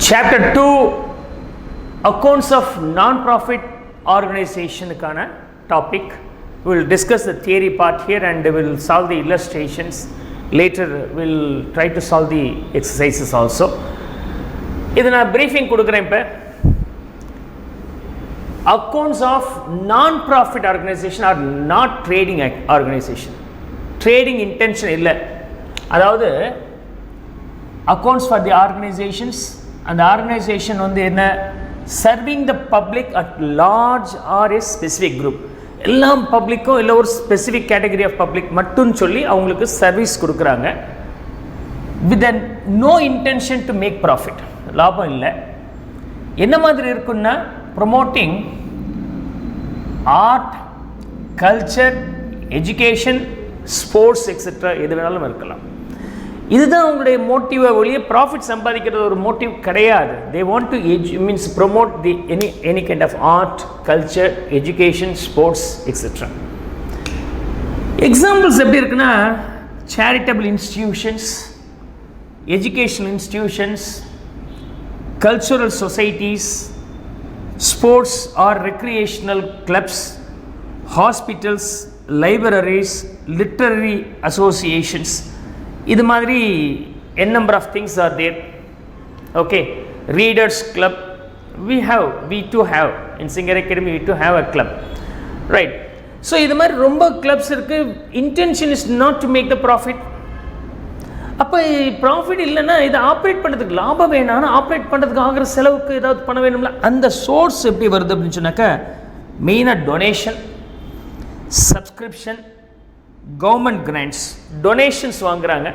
Chapter 2, accounts of non-profit organization kana topic. We will discuss the theory part here and we will solve the illustrations. Later we will try to solve the exercises also. Idhu na briefing kudukuren ipo. Accounts of non-profit organization are not trading organization. Trading intention illa. Adavadhu accounts for the organizations and the organization வந்து என்ன serving the public at large or a specific group. எல்லாம் பப்ளிக்கும் இல்லை ஒரு specific category of public மட்டும் சொல்லி அவங்களுக்கு service கொடுக்குறாங்க with an no intention to make profit. லாபம் இல்லை. என்ன மாதிரி இருக்குன்னா promoting art, culture, education, sports etcetera எது வேணாலும் இருக்கலாம். இதுதான் அவங்களுடைய மோட்டிவை ஒழிய ப்ராஃபிட் சம்பாதிக்கிறது ஒரு மோட்டிவ் கிடையாது. They want to means promote the any kind of art, culture, education, sports etcetera. Examples எப்படி இருக்குன்னா charitable institutions, educational institutions, cultural societies, sports or recreational clubs, hospitals, libraries, literary associations. இது மாதிரி n number of things are there. Okay, readers club we too have in Singar Academy, we too have a club, right? So இது மாதிரி ரொம்ப clubs இருக்கு. intention is not to make the profit. அப்போ profit இல்லைன்னா இதை operate பண்ணுறதுக்கு லாபம் வேணாம், ஆப்ரேட் பண்ணுறதுக்கு ஆகிற செலவுக்கு ஏதாவது பண்ண வேணும்ல. அந்த சோர்ஸ் எப்படி வருது அப்படின்னு சொன்னாக்கா மெயினாக donation, subscription, government grants. Donations வாங்குகிறாங்க.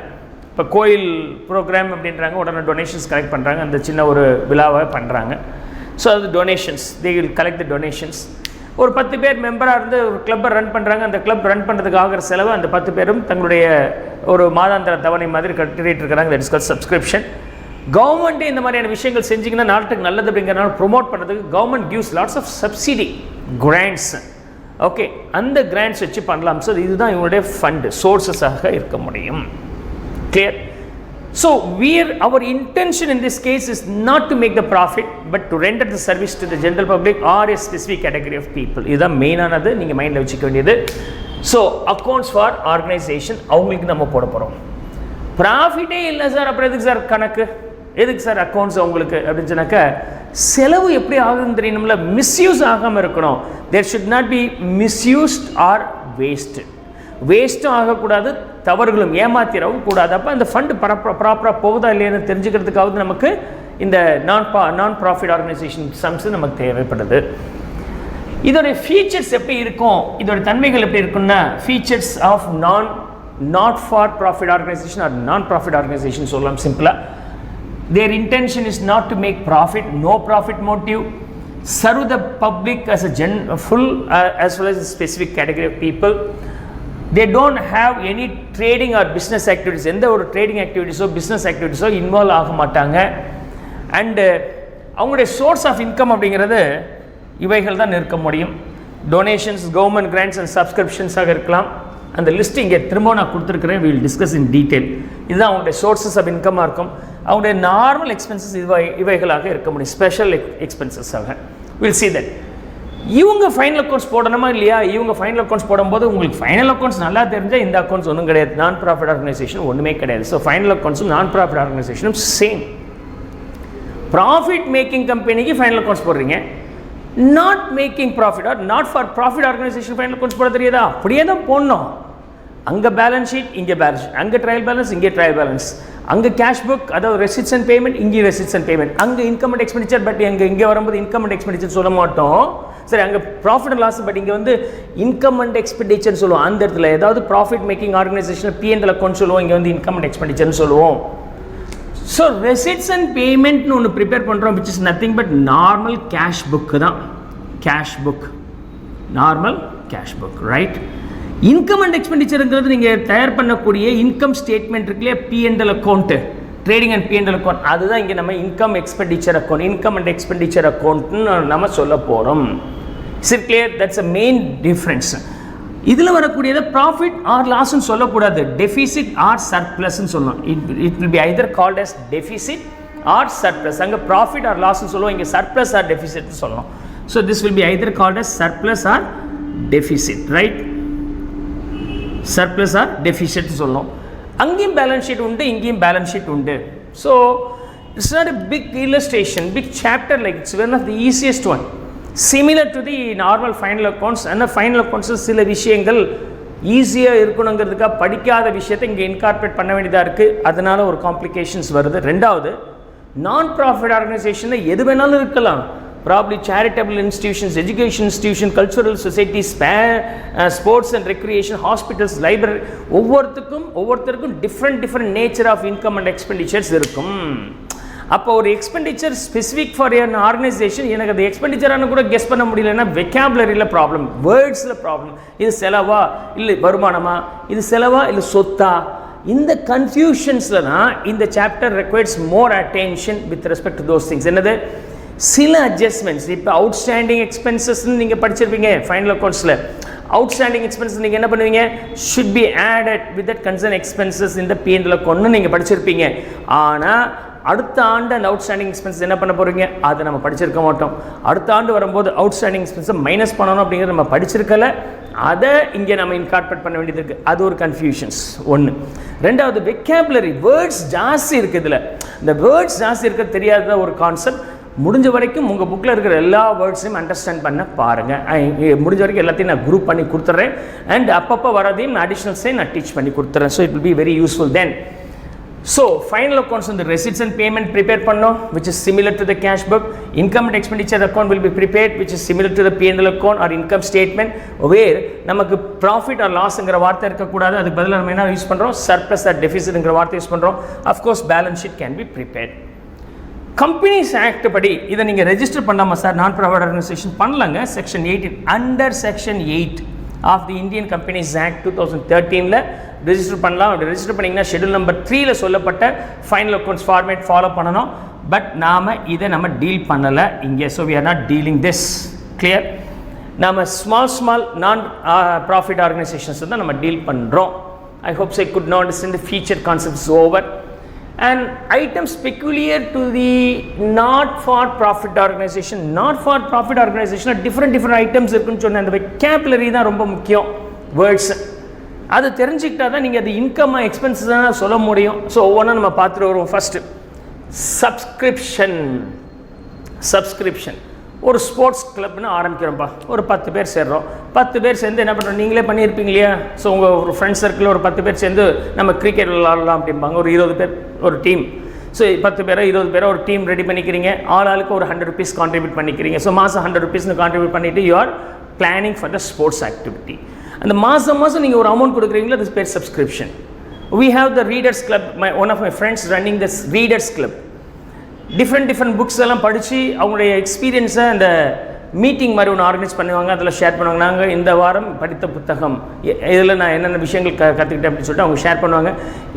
இப்போ கோயில் ப்ரோக்ராம் அப்படின்றாங்க, உடனே டொனேஷன்ஸ் கலெக்ட் பண்ணுறாங்க, அந்த சின்ன ஒரு விழாவை பண்ணுறாங்க. ஸோ அது donations, they will collect the donations. ஒரு 10 பேர் மெம்பராக இருந்து ஒரு கிளப்பை ரன் பண்ணுறாங்க. அந்த கிளப் ரன் பண்ணுறதுக்கு ஆகிற செலவு அந்த 10 பேரும் தங்களுடைய ஒரு மாதாந்திர தவணை மாதிரி கட்டிட்டு இருக்கிறாங்க. That is called subscription. கவர்மெண்ட்டே இந்த மாதிரியான விஷயங்கள் செஞ்சிங்கன்னா நாட்டுக்கு நல்லது அப்படிங்கிறனால ப்ரொமோட் பண்ணுறதுக்கு government gives lots of subsidy grants. Okay, அந்த கிராண்ட்ஸ் வச்சு பண்ணலாம். ஸோ இதுதான் இவங்களுடைய ஃபண்டு சோர்ஸஸாக இருக்க முடியும். Clear? So our intention in this case is not to make the profit but to render the service to the general public or a specific category of people. இதுதான் மெயினானது, நீங்கள் மைண்டில் வச்சுக்க வேண்டியது. ஸோ அக்கௌண்ட்ஸ் ஃபார் ஆர்கனைசேஷன் அவங்களுக்கு நம்ம போட போகிறோம். ப்ராஃபிட்டே இல்லை சார், அப்புறம் எதுக்கு சார் கணக்கு, எதுக்கு சார் அக்கௌண்ட்ஸ் அவங்களுக்கு அப்படின்னு சொன்னாக்கா செலவு எப்படி ஆகுதுன்னு தெரியணும்ல, மிஸ்யூஸ் ஆகாமல் இருக்கணும். There should not be misused or waste. வேஸ்ட்டும் ஆகக்கூடாது, தவறுகளும் ஏமாத்திடவும் கூடாது. அப்போ அந்த ஃபண்டு ப்ராப்பராக போகுதா இல்லையான்னு தெரிஞ்சுக்கிறதுக்காவது நமக்கு இந்த நான் ப்ராஃபிட் ஆர்கனைசேஷன் சம்ஸ் நமக்கு தேவைப்படுது. இதோடைய ஃபீச்சர்ஸ் எப்படி இருக்கும், இதோடைய தன்மைகள் எப்படி இருக்குன்னா features of not for profit organisation or non profit organisation சொல்லலாம் சிம்பிளாக. Their intention is not to make profit, no profit motive, serve the public as a full as well as a specific category of people. They don't have any trading or business activities. எந்த ஒரு trading ஆக்டிவிட்டிஸோ business ஆக்டிவிட்டிஸோ involve ஆக மாட்டாங்க. And அவங்களுடைய source of income அப்படிங்கிறது இவைகள் தான் இருக்க முடியும். டொனேஷன்ஸ், கவர்மெண்ட் கிராண்ட்ஸ் அண்ட் சப்ஸ்கிரிப்ஷன்ஸாக இருக்கலாம். அந்த லிஸ்ட் இங்கே திரும்ப நான் கொடுத்துருக்கிறேன். We will discuss in detail. இதுதான் அவங்களுடைய சோர்ஸஸ் ஆஃப் இன்கமாக இருக்கும். அவங்களுடைய நார்மல் எக்ஸ்பென்சஸ் இவைகளாக இருக்க முடியும், ஸ்பெஷல் எக்ஸ்பென்சஸாக. Will see that. இவங்க ஃபைனல் அக்கௌண்ட்ஸ் போடணுமா இல்லையா? இவங்க ஃபைனல் அக்கௌண்ட்ஸ் போடும்போது உங்களுக்கு ஃபைனல் அக்கௌண்ட்ஸ் நல்லா தெரிஞ்சால் இந்த அக்கௌண்ட்ஸ் ஒன்றும் கிடையாது. நான் ப்ராஃபிட் ஆர்கனைசேஷன் ஒன்றுமே கிடையாது. ஸோ ஃபைனல் அக்கௌண்ட்ஸும் நான் ப்ராஃபிட் ஆர்கனைசேஷனும் சேம். ப்ராஃபிட் மேக்கிங் கம்பெனிக்கு ஃபைனல் அக்கௌண்ட்ஸ் போடுறீங்க, not making profit R not for profit organisation final accounts போட தெரியாதா? அப்படியே தான் போடணும். அங்கே பேலன்ஸ் ஷீட், இங்கே பேலன்ஸ் ஷீட், அங்கே ட்ரையல் பேலன்ஸ், இங்கே ட்ரையல் பேலன்ஸ், அங்கே கேஷ் புக், அதாவது ரெசிட்ஸ் அண்ட் பேமெண்ட், இங்கே ரெசிட்ஸ் அண்ட் பேமெண்ட், அங்கே இன்கம் அண்ட் எக்ஸ்பெண்டிச்சர். பட் இங்கே வரும்போது இன்கம் அண்ட் எக்ஸ்பெண்டிச்சர் சொல்ல மாட்டோம். சரி, அங்கே ப்ராஃபிட் அண்ட் லாஸ், பட் இங்கே வந்து இன்கம் அண்ட் எக்ஸ்பெண்டிச்சர் சொல்லுவோம். அந்த இடத்துல ஏதாவது profit making organisation P&L account சொல்லுவோம், இங்கே வந்து இன்கம் அண்ட் எக்ஸ்பெண்டிச்சர்னு சொல்லுவோம். ஸோ ரெசிட்ஸ் அண்ட் பேமெண்ட்னு ஒன்று ப்ரிப்பேர் பண்ணுறோம், which is nothing but normal cash book தான். Cash book, normal cash book, right? Income and எக்ஸ்பெண்டிச்சருங்கிறது நீங்கள் தயார் பண்ணக்கூடிய இன்கம் ஸ்டேட்மெண்ட் இருக்குல்லையே, P&L account, trading and P&L account, அதுதான் இங்கே நம்ம income expenditure account, income and expenditure அக்கௌண்ட்னு நம்ம சொல்ல போகிறோம். Is it clear? That's a main difference. இதில் வரக்கூடியதை ப்ராஃபிட் ஆர் லாஸ்ன்னு சொல்லக்கூடாது, டெஃபிசிட் ஆர் சர்ப்ளஸ்ன்னு சொல்லணும். It will be either called as deficit or surplus. அங்கே ப்ராஃபிட் ஆர் லாஸ்ன்னு சொல்லுவோம், இங்கே சர்ப்ளஸ் ஆர் டெஃபிசிட்னு சொல்லணும். So this will be either called as surplus or deficit, right? Surplus or டெஃபிசிட்னு சொல்லணும். அங்கேயும் பேலன்ஸ் ஷீட் உண்டு, இங்கேயும் பேலன்ஸ் ஷீட் உண்டு. So it's not a big illustration, big chapter, like it's one of the easiest one, similar to the normal final accounts. ஆனால் final அக்கௌண்ட்ஸில் சில விஷயங்கள் ஈஸியாக இருக்கணுங்கிறதுக்காக படிக்காத விஷயத்தை இங்கே இன்கார்பரேட் பண்ண வேண்டியதாக இருக்குது. அதனால ஒரு காம்ப்ளிகேஷன்ஸ் வருது. ரெண்டாவது, நான் ப்ராஃபிட் ஆர்கனைசேஷனில் எது வேணாலும் இருக்கலாம். Probably charitable institutions, education institution, cultural societies, sports and recreation, hospitals, library, ஒவ்வொருத்தருக்கும் different nature of income and எக்ஸ்பெண்டிச்சர்ஸ் இருக்கும். அப்போ ஒரு expenditure specific for an organisation, எனக்கு அது எக்ஸ்பெண்டிச்சரானு கூட கெஸ் பண்ண முடியலன்னா வெக்காபுலரியில் ப்ராப்ளம், வேர்ட்ஸில் ப்ராப்ளம். இது செலவா இல்லை வருமானமா, இது செலவா இல்லை சொத்தா, இந்த கன்ஃபியூஷன்ஸில் தான் இந்த chapter requires more attention with respect to those things. என்னது, சில அட்ஜஸ்ட்மெண்ட்ஸ். இப்போ அவுட்ஸ்டாண்டிங் எக்ஸ்பென்சஸ்ன்னு நீங்கள் படிச்சிருப்பீங்க ஃபைனல் அக்கௌண்ட்ஸில். அவுட்ஸ்டாண்டிங் எக்ஸ்பென்சஸ் நீங்கள் என்ன பண்ணுவீங்க, should be added with that concern expenses இந்த P&L அக்கௌண்ட்னு நீங்கள் படிச்சிருப்பீங்க. ஆனால் அடுத்த ஆண்டு அந்த அவுட்ஸ்டாண்டிங் எக்ஸ்பென்சஸ் என்ன பண்ண போகிறீங்க, அதை நம்ம படிச்சிருக்க மாட்டோம். அடுத்த ஆண்டு வரும்போது அவுட்ஸ்டாண்டிங் எக்ஸ்பென்ஸை மைனஸ் பண்ணணும் அப்படிங்கிறது நம்ம படிச்சிருக்கல. அதை இங்கே நம்ம இன்கார்பரேட் பண்ண வேண்டியது இருக்குது. அது ஒரு கன்ஃபியூஷன்ஸ் ஒன்று. ரெண்டாவது, வெக்காபுலரி, வேர்ட்ஸ் ஜாஸ்தி இருக்குது. இதில் இந்த வேர்ட்ஸ் ஜாஸ்தி இருக்கிறது தெரியாத ஒரு கான்செப்ட். முடிஞ்ச வரைக்கும் உங்கள் புக்கில் இருக்கிற எல்லா வேர்ட்ஸையும் அண்டர்ஸ்டாண்ட் பண்ண பாருங்கள். முடிஞ்ச வரைக்கும் எல்லாத்தையும் நான் குரூப் பண்ணி கொடுத்துட்றேன். அண்ட் அப்பப்போ வரதையும் நான் அடிஷ்னல்ஸையும் நான் டீச் பண்ணி கொடுத்துறேன். So it will be very useful then. So final accounts வந்து ரெசிட்ஸ் அண்ட் பேமெண்ட் ப்ரிப்பேர் பண்ணோம், which is similar to the cash book. Income and expenditure account will be prepared, which is similar to the P&L account or income statement. Where நமக்கு profit R லாஸ்ங்கிற வார்த்தை இருக்கக்கூடாது. அதுக்கு பதிலாக நம்ம என்ன use பண்ணுறோம், surplus R டெஃபிசிட்ங்கிற வார்த்தை யூஸ் பண்ணுறோம். Of course balance sheet can be prepared. Companies act படி இதை நீங்கள் ரெஜிஸ்டர் பண்ணாமல் சார் நான் ப்ராஃபிட் ஆர்கனைசேஷன் பண்ணலங்க. Section 18 under section 8 of the Indian companies act 2013 register பண்ணலாம். அப்படி ரெஜிஸ்டர் பண்ணிங்கன்னா ஷெட்யூல் நம்பர் 3 சொல்லப்பட்ட ஃபைனல் அக்கௌண்ட்ஸ் ஃபார்மேட் ஃபாலோ பண்ணணும். பட் நாம் இதை நம்ம டீல் பண்ணலை இங்கே. So we are not dealing this. Clear? நம்ம ஸ்மால் நான் ப்ராஃபிட் ஆர்கனைசேஷன்ஸ் தான் நம்ம டீல் பண்ணுறோம். ஐ hopes I could not understand the feature concepts over. And items peculiar to the not-for-profit organization. Not-for-profit organization different items இருக்குன்னு சொன்ன அந்த vocabulary தான் ரொம்ப முக்கியம். வேர்ட்ஸ் அது தெரிஞ்சுக்கிட்டா தான் நீங்கள் அது இன்கம்மா எக்ஸ்பென்சஸ் தான் சொல்ல முடியும். ஸோ ஒவ்வொன்றா நம்ம பார்த்துட்டு வருவோம். First subscription. ஒரு ஸ்போர்ட்ஸ் கிளப்னு ஆரம்பிக்கிறோம்ப்பா, ஒரு 10 பேர் சேர்றோம். 10 பேர் சேர்ந்து என்ன பண்ணுறோம், நீங்களே பண்ணியிருப்பீங்க இல்லையா? ஸோ உங்கள் ஒரு ஃப்ரெண்ட்ஸ் சர்க்கிளில் ஒரு 10 பேர் சேர்ந்து நம்ம கிரிக்கெட் விளாடலாம் அப்படிம்பாங்க. ஒரு 20 பேர் ஒரு டீம். ஸோ 10 பேரோ 20 பேரோ ஒரு டீம் ரெடி பண்ணிக்கிறீங்க. ஆளுக்கு ஒரு 100 rupees கான்ட்ரிபியூட் பண்ணிக்கிறீங்க. ஸோ மாதம் 100 rupeesனு கான்ட்ரிபியூட் பண்ணிவிட்டு you are planning for the sports activity. அந்த மாதம் நீங்கள் ஒரு அமௌண்ட் கொடுக்குறீங்களா, அது பேர் subscription. We have the readers club. One of my friends running this readers club. Different books எல்லாம் படித்து அவங்களுடைய எக்ஸ்பீரியன்ஸை அந்த மீட்டிங் மாதிரி ஒன்று ஆர்கனைஸ் பண்ணுவாங்க. அதில் ஷேர் பண்ணுவாங்க. நாங்கள் இந்த வாரம் படித்த புத்தகம், இதில் நான் என்னென்ன விஷயங்கள் கற்றுக்கிட்டேன் அப்படின்னு சொல்லிட்டு அவங்க ஷேர் பண்ணுவாங்க.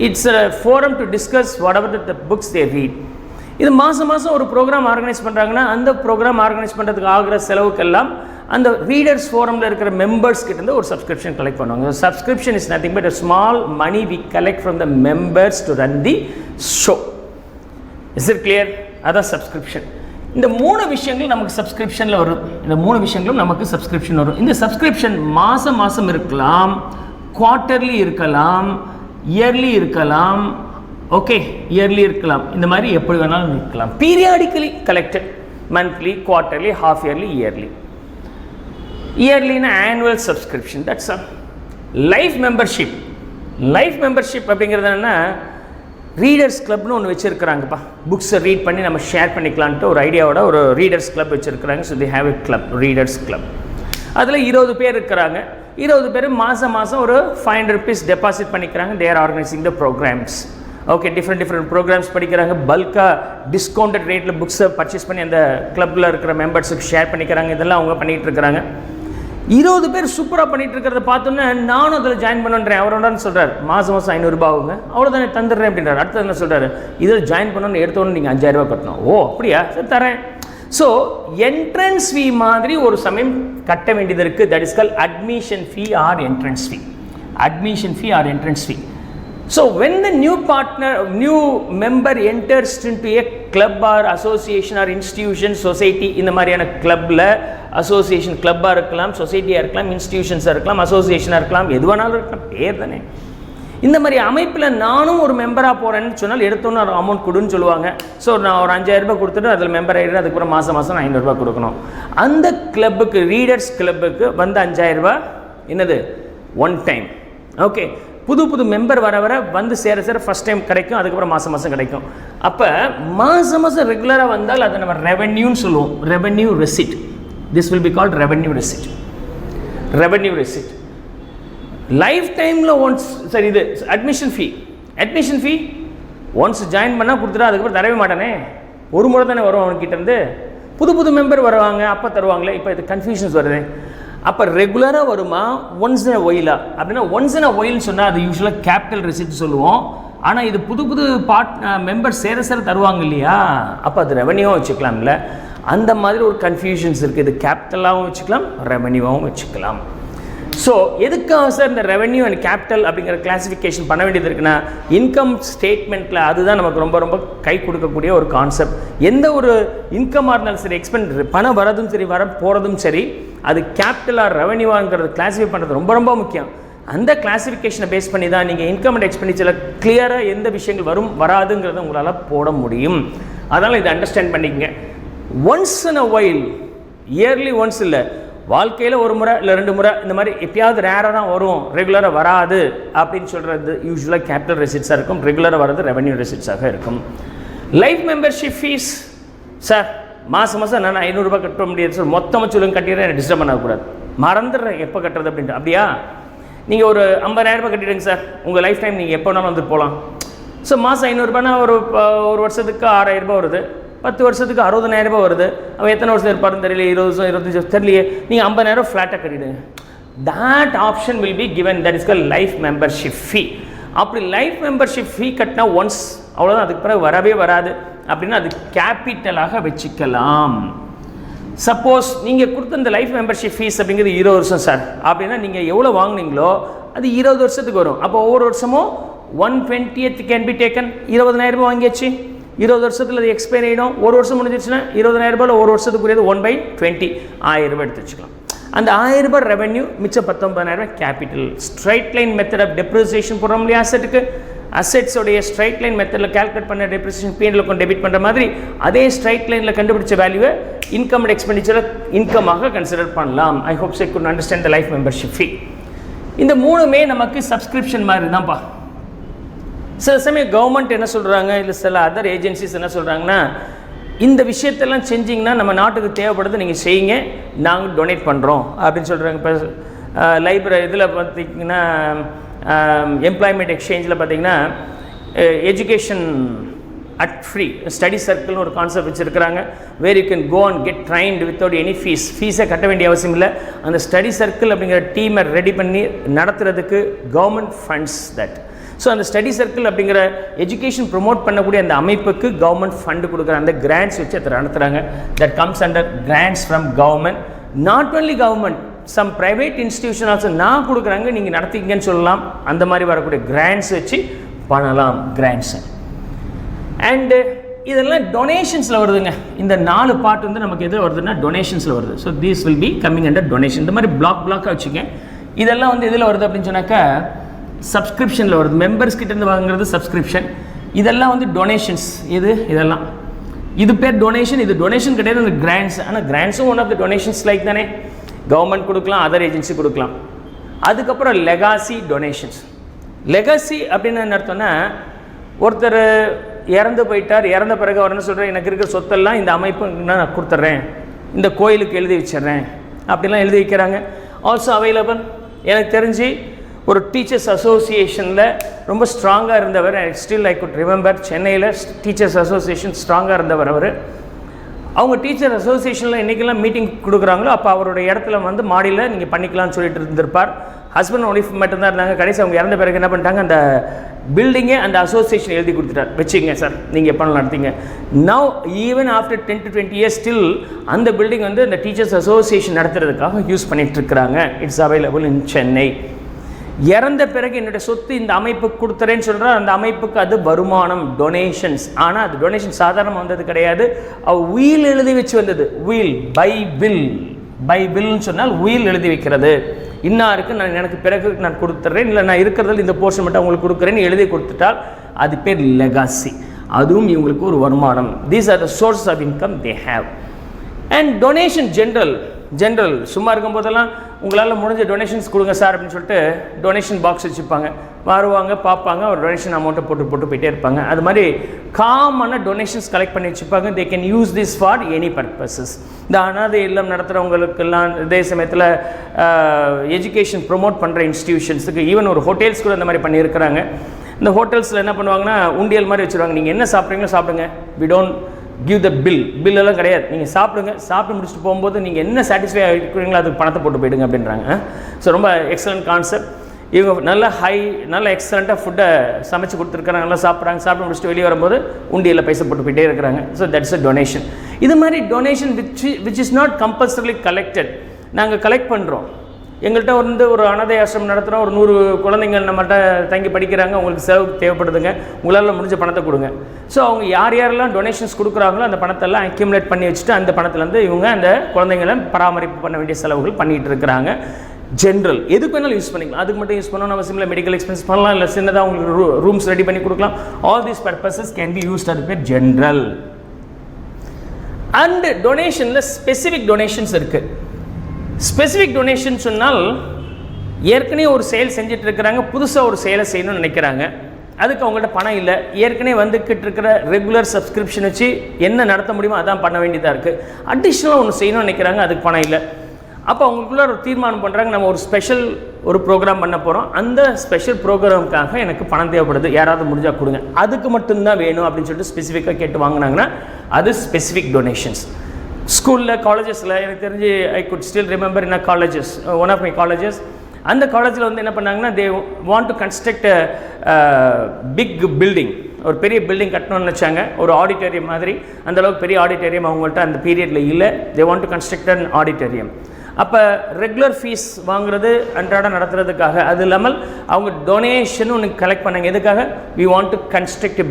It's a forum to discuss what ever the books they read. இது மாதம் ஒரு ப்ரோக்ராம் ஆர்கனைஸ் பண்ணுறாங்கன்னா அந்த ப்ரோக்ராம் ஆர்கனைஸ் பண்ணுறதுக்கு ஆகிற செலவுக்கெல்லாம் அந்த ரீடர்ஸ் ஃபோரமில் இருக்கிற மெம்பர்ஸ் கிட்டேருந்து ஒரு சப்ஸ்கிரிப்ஷன் கலெக்ட் பண்ணுவாங்க. Subscription is nothing but a small money we collect from the members to run the show. Is it clear? அதான் சப்ஸ்கிரிப்ஷன். இந்த 3 விஷயங்கள் நமக்கு சப்ஸ்கிரிப்ஷனில் வரும். இந்த 3 விஷயங்களும் நமக்கு சப்ஸ்கிரிப்ஷன் வரும். இந்த சப்ஸ்கிரிப்ஷன் மாதம் இருக்கலாம், குவார்ட்டர்லி இருக்கலாம், இயர்லி இருக்கலாம். ஓகே, இயர்லி இருக்கலாம். இந்த மாதிரி எப்படி வேணாலும் இருக்கலாம். Periodically collected, monthly, quarterly, half yearly, yearly. இயர்லினா annual subscription. That's all. Life membership அப்படிங்கிறது என்னென்னா, ரீடர்ஸ் கிளப்னு ஒன்று வச்சுருக்கிறாங்கப்பா. புக்ஸை ரீட் பண்ணி நம்ம ஷேர் பண்ணிக்கலான்ட்டு ஒரு ஐடியாவோட ஒரு ரீடர்ஸ் கிளப் வச்சுருக்கிறாங்க. So the have a club, readers club. அதில் 20 பேர் இருக்கிறாங்க. 20 பேர் மாதம் ஒரு 500 rupees டெபாசிட் பண்ணிக்கிறாங்க. They are organising the programmes. Okay, different programmes படிக்கிறாங்க. பல்காக டிஸ்கவுண்டட் ரேட்டில் புக்ஸை பர்ச்சேஸ் பண்ணி அந்த கிளப்பில் இருக்கிற மெம்பர்ஸுக்கு ஷேர் பண்ணிக்கிறாங்க. இதெல்லாம் அவங்க பண்ணிகிட்டு இருக்கிறாங்க. 20 பேர் சூப்பராக பண்ணிகிட்டு இருக்கிறத பார்த்தோன்னே நானும் அதில் ஜாயின் பண்ணுன்றேன். அவரோட சொல்கிறார், மாதம் 500 ரூபா ஆகுங்க, அவ்வளோதானே தந்துடுறேன் அப்படின்றார். அடுத்தது என்ன சொல்கிறார், இதில் ஜாயின் பண்ணணும்னு எடுத்தோன்னு நீங்கள் 5000 ரூபா கட்டணும். ஓ அப்படியா, சரி தரேன். ஸோ என்ட்ரன்ஸ் ஃபீ மாதிரி ஒரு சமயம் கட்ட வேண்டியது இருக்குது. That is call admission fee or entrance fee. So when the new member enters into a club or association or institution society இந்த மாதிரியான கிளப்பில் அசோசியேஷன் கிளப்பாக இருக்கலாம், சொசைட்டியாக இருக்கலாம், இன்ஸ்டிடியூஷன்ஸாக இருக்கலாம், அசோசியேஷனாக இருக்கலாம், எது வேணாலும் இருக்கலாம், பேர் தானே. இந்த மாதிரி அமைப்பில் நானும் ஒரு மெம்பராக போகிறேன்னு சொன்னால் எடுத்தோன்னு ஒரு அமௌண்ட் கொடுன்னு சொல்லுவாங்க. ஸோ நான் ஒரு 5000 ரூபாய் கொடுத்துட்டு அதில் மெம்பர் ஆகிடுறேன். அதுக்கப்புறம் மாதம் நான் 500 ரூபாய் கொடுக்கணும். அந்த கிளப்புக்கு, ரீடர்ஸ் கிளப்புக்கு வந்து 5000 ரூபாய் என்னது ஒன் டைம். ஓகே, புது மெம்பர் வர வந்து சேர ஃபஸ்ட் டைம் கிடைக்கும், அதுக்கப்புறம் மாதம் கிடைக்கும். அப்போ மாதம் ரெகுலராக வந்தால் அதை நம்ம ரெவென்யூன்னு சொல்லுவோம். Revenue receipt, this will be called revenue receipt. Revenue receipt life டைமில் ஒன்ஸ். சரி, இது அட்மிஷன் ஃபீ ஒன்ஸ் ஜாயின் பண்ணால் கொடுத்துட்டா அதுக்கப்புறம் தரவே மாட்டானே, ஒரு முறை தானே வரும் அவன்கிட்டேருந்து. புது மெம்பர் வருவாங்க, அப்போ தருவாங்களே. இப்போ இது கன்ஃபியூஷன்ஸ் வருது. அப்போ ரெகுலராக வருமா, ஒன்ஸ் இன் அ ஒயிலா? அப்படின்னா ஒன்ஸ் இன் அ ஒயில்னு சொன்னால் அது யூஸ்வலாக கேபிட்டல் ரெசிட் சொல்லுவோம். ஆனால் இது புது மெம்பர் சேர தருவாங்க இல்லையா, அப்போ அது ரெவென்யூவும் வச்சுக்கலாம்ல. அந்த மாதிரி ஒரு கன்ஃபியூஷன்ஸ் இருக்குது. இது கேபிட்டலாகவும் வச்சுக்கலாம், ரெவென்யூவாகவும் வச்சுக்கலாம். ஸோ எதுக்காக சார் இந்த ரெவென்யூ அண்ட் கேபிட்டல் அப்படிங்கிற கிளாஸிஃபிகேஷன் பண்ண வேண்டியது இருக்குன்னா, இன்கம் ஸ்டேட்மெண்ட்டில் அதுதான் நமக்கு ரொம்ப கை கொடுக்கக்கூடிய ஒரு கான்செப்ட். எந்த ஒரு இன்கமாக இருந்தாலும் சரி, பணம் வரதும் சரி, போகிறதும் சரி, அது கேபிட்டல் ஆர் ரெவென்யூவாங்கிறது கிளாஸிஃபை பண்ணுறது ரொம்ப முக்கியம். அந்த கிளாஸிஃபிகேஷனை பேஸ் பண்ணி தான் நீங்கள் இன்கம் அண்ட் எக்ஸ்பெண்டிச்சரில் கிளியராக எந்த விஷயங்கள் வராதுங்கிறத உங்களால் போட முடியும். அதனால் இதை அண்டர்ஸ்டாண்ட் பண்ணிக்கங்க. Once in a while, yearly once இல்லை, வாழ்க்கையில் ஒரு முறை இல்லை 2 முறை இந்த மாதிரி எப்பயாவது ரேராக தான் வரும், ரெகுலராக வராது அப்படின்னு சொல்கிறது யூஸ்வலாக கேபிட்டல் ரெசிட்ஸாக இருக்கும். ரெகுலராக வர்றது ரெவென்யூ ரெசிட்ஸாக இருக்கும். லைஃப் மெம்பர்ஷிப் ஃபீஸ் சார் மாதம் நான் 500 ரூபாய் கட்ட முடியாது சார், மொத்தமாக சொல்லுங்க கட்டிடுறேன், எனக்கு டிஸ்டர்ப் பண்ணக்கூடாது, மறந்துடுறேன் எப்போ கட்டுறது அப்படின்ட்டு. அப்படியா, நீங்கள் ஒரு 50000 ரூபாய் கட்டிடுங்க சார், உங்கள் லைஃப் டைம் நீங்கள் எப்போ வேணாலும் வந்துட்டு போகலாம். ஸோ மாதம் 500 ரூபாய்னா ஒரு வருஷத்துக்கு 6000 ரூபாய் வருது, 10 வருஷத்துக்கு 60000 ரூபாய் வருது. அவன் எத்தனை வருஷம் இருப்பாருன்னு தெரியல, 20 வருஷம் 25 வருஷம் தெரியலையே. நீங்கள் 50000 ஃப்ளாட்டாக கட்டிடுங்க. that option will be given, that is called life membership fee. அப்படி லைஃப் மெம்பர்ஷிப் ஃபீ கட்டினா ஒன்ஸ் அவ்வளோதான், அதுக்கு பிறகு வரவே வராது. அப்படின்னா அது கேபிட்டலாக வச்சுக்கலாம். சப்போஸ் நீங்கள் கொடுத்த இந்த லைஃப் மெம்பர்ஷிப் ஃபீஸ் அப்படிங்கிறது 20 வருஷம் சார் அப்படின்னா நீங்கள் எவ்வளோ வாங்கினீங்களோ அது 20 வருஷத்துக்கு வரும். அப்போ ஒவ்வொரு வருஷமும் 1/20th கேன் பி டேக்கன். 20000 ரூபாய் வாங்கியாச்சு, 20 வருஷத்தில் அது எக்ஸ்பைர் ஆகிடும். ஒரு வருஷம் முடிஞ்சிருச்சுன்னா 20000 ரூபாயில் ஒரு வருஷத்துக்குரியது 1/20 1000 ரூபாய் எடுத்து வச்சுக்கலாம். அந்த 1000 ரூபாய் ரெவென்யூ, மிச்சம் 19000 ரூபாய் capital. Straight line method of depreciation போடுறோம் இல்லையா அசெட்டுக்கு, அசெட்ஸோடைய ஸ்ட்ரைட் லைன் மெத்தடில் கால்குலேட் பண்ண டெப்ரிசியேஷன் P&L கொண்டு டெபிட் பண்ணுற மாதிரி அதே ஸ்ட்ரைட் லைனில் கண்டுபிடிச்ச வேல்யூவை இன்கம் அண்ட் எக்ஸ்பெண்டிச்சரை இன்கமாக கன்சிடர் பண்ணலாம். I hope so good understand the life membership fee. இந்த மூணுமே நமக்கு சப்ஸ்கிரிப்ஷன் மாதிரி தான்ப்பா. சில சமயம் கவர்மெண்ட் என்ன சொல்கிறாங்க, இல்லை சில அதர் ஏஜென்சிஸ் என்ன சொல்கிறாங்கன்னா, இந்த விஷயத்தெல்லாம் செஞ்சிங்கன்னா நம்ம நாட்டுக்கு தேவைப்படுறது நீங்கள் செய்யுங்க, நாங்கள் டொனேட் பண்ணுறோம் அப்படின்னு சொல்கிறாங்க. இப்போ லைப்ரரி இதில் பார்த்திங்கன்னா எம்ப்ளாய்மெண்ட் எக்ஸ்சேஞ்சில் பார்த்திங்கன்னா எஜுகேஷன் அட் ஃப்ரீ ஸ்டடி சர்க்கிள்னு ஒரு கான்செப்ட் வச்சுருக்கிறாங்க. Where you can go and get trained without any ஃபீஸை கட்ட வேண்டிய அவசியம் இல்லை. அந்த ஸ்டடி சர்க்கிள் அப்படிங்கிற டீமை ரெடி பண்ணி நடத்துறதுக்கு கவர்மெண்ட் ஃபண்ட்ஸ் தட். ஸோ அந்த ஸ்டடி சர்க்கிள் அப்படிங்கிற எஜுகேஷன் ப்ரொமோட் பண்ணக்கூடிய அந்த அமைப்புக்கு கவர்மெண்ட் ஃபண்டு கொடுக்குற அந்த கிராண்ட்ஸ் வச்சு அதை நடத்துகிறாங்க. That comes under grants from government. Not only government, some private institution also நான் கொடுக்குறாங்க, நீங்கள் நடத்திங்கன்னு சொல்லலாம். அந்த மாதிரி வரக்கூடிய கிராண்ட்ஸ் வச்சு பண்ணலாம் கிராண்ட்ஸை. அண்டு இதெல்லாம் டொனேஷன்ஸில் வருதுங்க. இந்த 4 பார்ட் வந்து நமக்கு எது வருதுன்னா டொனேஷன்ஸில் வருது. So these will be coming under donation. இந்த மாதிரி பிளாக்காக வச்சுங்க. இதெல்லாம் வந்து எதில் வருது அப்படின்னு சொன்னாக்கா சப்ஸ்கிரிப்ஷனில் வருது. மெம்பர்ஸ் கிட்டேருந்து வாங்குறது சப்ஸ்கிரிப்ஷன். இதெல்லாம் வந்து டொனேஷன்ஸ். இதெல்லாம் இது பேர் டொனேஷன். இது டொனேஷன் கிடையாது, அந்த கிராண்ட்ஸ். ஆனால் கிராண்ட்ஸும் one of the donations like தானே. கவர்மெண்ட் கொடுக்கலாம், அதர் ஏஜென்சி கொடுக்கலாம். அதுக்கப்புறம் லெகாசி டொனேஷன்ஸ். லெகாசி அப்படின்னு என்ன அர்த்தம்னா, ஒருத்தர் இறந்து போயிட்டார், இறந்த பிறகு அவர் என்ன சொல்கிறார், எனக்கு இருக்கிற சொத்தெல்லாம் இந்த அமைப்பு நான் கொடுத்துட்றேன், இந்த கோயிலுக்கு எழுதி வச்சிட்றேன் அப்படிலாம் எழுதி வைக்கிறாங்க. Also available. எனக்கு தெரிஞ்சு ஒரு டீச்சர்ஸ் அசோசியேஷனில் ரொம்ப ஸ்ட்ராங்காக இருந்தவர், ஸ்டில் ஐ குட் ரிமெம்பர், சென்னையில் டீச்சர்ஸ் அசோசியேஷன் ஸ்ட்ராங்காக இருந்தவர் அவர். அவங்க டீச்சர் அசோசியேஷனில் என்றைக்கெல்லாம் மீட்டிங் கொடுக்குறாங்களோ அப்போ அவருடைய இடத்துல வந்து மாடியில் நீங்கள் பண்ணிக்கலாம்னு சொல்லிட்டு இருந்திருப்பார். ஹஸ்பண்ட் ஒய்ஃப் மட்டும்தான் இருந்தாங்க. கடைசி அவங்க இறந்த பிறகு என்ன பண்ணிட்டாங்க, அந்த பில்டிங்கே அந்த அசோசியேஷன் எழுதி கொடுத்துட்டார், வச்சுங்க சார் நீங்கள் எப்போ நடத்திங்க. Now even after 10 to 20 years still அந்த பில்டிங் வந்து அந்த டீச்சர்ஸ் அசோசியேஷன் நடத்துறதுக்காக யூஸ் பண்ணிகிட்ருக்கிறாங்க. It's available in Chennai. இறந்த பிறகு என்னுடைய சொத்து இந்த அமைப்புக்கு கொடுத்துறேன்னு சொல்கிறார். அந்த அமைப்புக்கு அது வருமானம், டொனேஷன்ஸ். ஆனால் அது டொனேஷன் சாதாரணமாக வந்தது கிடையாது, உயில் எழுதி வச்சு வந்தது. உயில், பைபிள்னு சொன்னால் உயில் எழுதி வைக்கிறது. இன்னாருக்கு நான் எனக்கு பிறகு நான் கொடுத்துட்றேன், இல்லை நான் இருக்கிறதில் இந்த போர்ஷன் மட்டும் அவங்களுக்கு கொடுக்குறேன்னு எழுதி கொடுத்துட்டால் அது பேர் லெகாசி. அதுவும் இவங்களுக்கு ஒரு வருமானம். These are the source of income they have. And donation general சும்மா இருக்கும்போதெல்லாம் உங்களால் முடிஞ்ச டொனேஷன்ஸ் கொடுங்க சார் அப்படின்னு சொல்லிட்டு டொனேஷன் பாக்ஸ் வச்சுப்பாங்க. வருவாங்க, பார்ப்பாங்க, ஒரு டொனேஷன் அமௌண்ட்டை போட்டு போயிட்டே இருப்பாங்க. அது மாதிரி காமனாக டொனேஷன்ஸ் கலெக்ட் பண்ணி வச்சுப்பாங்க. They can use this for any purposes. இந்த அனாதை இல்லம் நடத்துகிறவங்களுக்கெல்லாம், இதே சமயத்தில் எஜுகேஷன் ப்ரொமோட் பண்ணுற இன்ஸ்டிடியூஷன்ஸுக்கு, ஈவன் ஒரு ஹோட்டல்ஸ் கூட இந்த மாதிரி பண்ணியிருக்கிறாங்க. இந்த ஹோட்டல்ஸில் என்ன பண்ணுவாங்கன்னா உண்டியல் மாதிரி வச்சுருவாங்க. நீங்கள் என்ன சாப்பிட்றீங்களோ சாப்பிடுங்க, வி டோன்ட் கிவ் த பில்லெல்லாம் கிடையாது. நீங்கள் சாப்பிடுங்க, சாப்பிட்டு முடிச்சுட்டு போகும்போது நீங்கள் என்ன சாட்டிஸ்ஃபை ஆகிருக்கிறீங்களோ அதுக்கு பணத்தை போட்டு போயிடுங்க அப்படின்றாங்க. ஸோ ரொம்ப எக்ஸலண்ட் கான்செப்ட். இவங்க நல்ல எக்ஸலண்ட்டாக ஃபுட்டை சமைச்சு கொடுத்துருக்காங்க, நல்லா சாப்பிட்றாங்க. சாப்பிட்டு முடிச்சுட்டு வெளியே வரும்போது உண்டியில் பைசா போட்டு போயிட்டே இருக்கிறாங்க. So that's a donation. இது மாதிரி donation which is not compulsorily collected. நாங்கள் கலெக்ட் பண்ணுறோம். எங்கள்கிட்ட வந்து ஒரு அனாதை ஆசிரமம் நடத்துகிறோம், ஒரு 100 குழந்தைங்க நம்மகிட்ட தங்கி படிக்கிறாங்க, உங்களுக்கு செலவுக்கு தேவைப்படுதுங்க, உங்களால் முடிஞ்ச பணத்தை கொடுங்க. ஸோ அவங்க யாரெல்லாம் டொனேஷன்ஸ் கொடுக்குறாங்களோ அந்த பணத்தெல்லாம் அக்யூமுலேட் பண்ணி வச்சுட்டு அந்த பணத்துலேருந்து இவங்க அந்த குழந்தைங்களை பராமரிப்பு பண்ண வேண்டிய செலவுகள் பண்ணிகிட்டு இருக்கிறாங்க. ஜென்ரல் எதுக்கு வேணாலும் யூஸ் பண்ணிக்கலாம். அதுக்கு மட்டும் யூஸ் பண்ணணும் அவசியம் இல்லை. மெடிக்கல் எக்ஸ்பென்ஸ் பண்ணலாம், இல்லை சின்னதாக உங்களுக்கு ரூம்ஸ் ரெடி பண்ணி கொடுக்கலாம். All these purposes can be used. அது பேர் ஜென்ரல். அண்ட் டொனேஷனில் ஸ்பெசிஃபிக் டொனேஷன்ஸ் இருக்குது. ஸ்பெசிஃபிக் டொனேஷன் சொன்னால் ஏற்கனவே ஒரு செயல் செஞ்சுட்டு இருக்கிறாங்க, புதுசாக ஒரு செயலை செய்யணும்னு நினைக்கிறாங்க, அதுக்கு அவங்கள்ட்ட பணம் இல்லை, ஏற்கனவே வந்துக்கிட்டு இருக்கிற ரெகுலர் சப்ஸ்கிரிப்ஷன் வச்சு என்ன நடத்த முடியுமோ அதான் பண்ண வேண்டியதாக இருக்குது. அடிஷ்னலாக ஒன்று செய்யணும்னு நினைக்கிறாங்க, அதுக்கு பணம் இல்லை. அப்போ அவங்களுக்குள்ள ஒரு தீர்மானம் பண்ணுறாங்க, நம்ம ஒரு ஸ்பெஷல் ஒரு ப்ரோக்ராம் பண்ண போகிறோம், அந்த ஸ்பெஷல் ப்ரோக்ராமுக்காக எனக்கு பணம் தேவைப்படுது, யாராவது முடிஞ்சால் கொடுங்க, அதுக்கு மட்டும்தான் வேணும் அப்படின்னு சொல்லிட்டு ஸ்பெசிஃபிக்காக கேட்டு வாங்கினாங்கன்னா அது ஸ்பெசிஃபிக் டொனேஷன்ஸ். ஸ்கூலில், காலேஜஸில் எனக்கு தெரிஞ்சு I could still remember in a colleges, one of my colleges. அந்த காலேஜில் வந்து என்ன பண்ணாங்கன்னா, they want to construct big building, ஒரு பெரிய பில்டிங் கட்டணும்னு நினச்சாங்க, ஒரு ஆடிட்டோரியம் மாதிரி. அந்தளவுக்கு பெரிய ஆடிட்டோரியம் அவங்கள்ட்ட அந்த பீரியடில் இல்லை. தே want to construct an auditorium. அப்போ ரெகுலர் ஃபீஸ் வாங்குறது அன்றாடம் நடத்துறதுக்காக, அது இல்லாமல் அவங்க டொனேஷன் ஒன்று கலெக்ட் பண்ணாங்க. எதுக்காக? We want to construct